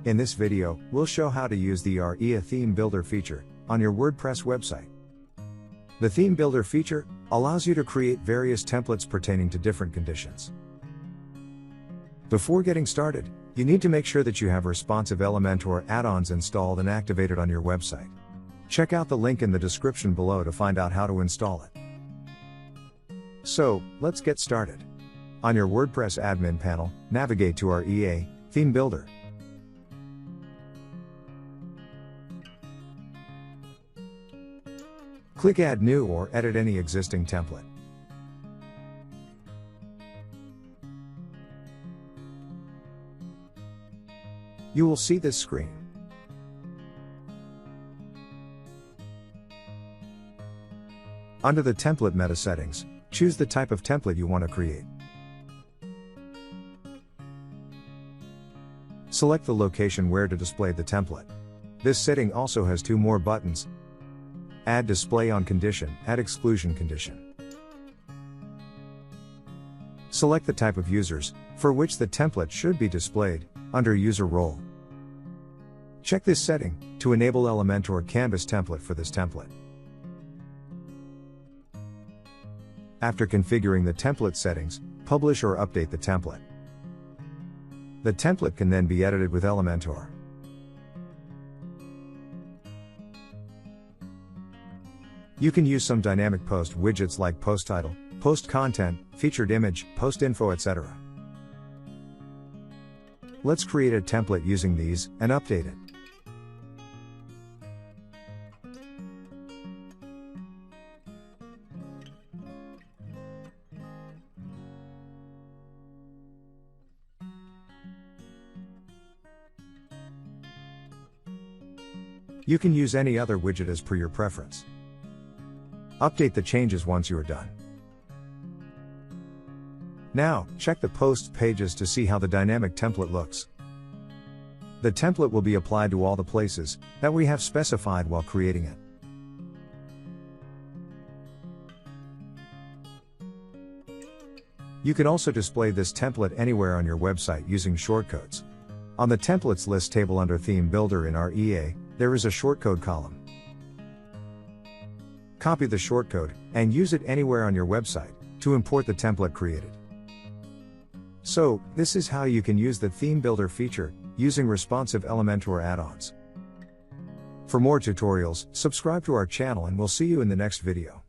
In this video, we'll show how to use the REA Theme Builder feature on your WordPress website. The Theme Builder feature allows you to create various templates pertaining to different conditions. Before getting started, you need to make sure that you have responsive Elementor add-ons installed and activated on your website. Check out the link in the description below to find out how to install it. So, let's get started. On your WordPress admin panel, navigate to REA Theme Builder. Click Add New or edit any existing template. You will see this screen. Under the template meta settings, choose the type of template you want to create. Select the location where to display the template. This setting also has two more buttons: Add Display on Condition, Add Exclusion Condition. Select the type of users for which the template should be displayed under User Role. Check this setting to enable Elementor Canvas template for this template. After configuring the template settings, publish or update the template. The template can then be edited with Elementor. You can use some dynamic post widgets like post title, post content, featured image, post info, etc. Let's create a template using these and update it. You can use any other widget as per your preference. Update the changes once you are done. Now, check the post pages to see how the dynamic template looks. The template will be applied to all the places that we have specified while creating it. You can also display this template anywhere on your website using shortcodes. On the Templates list table under Theme Builder in REA, there is a shortcode column. Copy the shortcode and use it anywhere on your website to import the template created. So, this is how you can use the Theme Builder feature using responsive Elementor add-ons. For more tutorials, subscribe to our channel and we'll see you in the next video.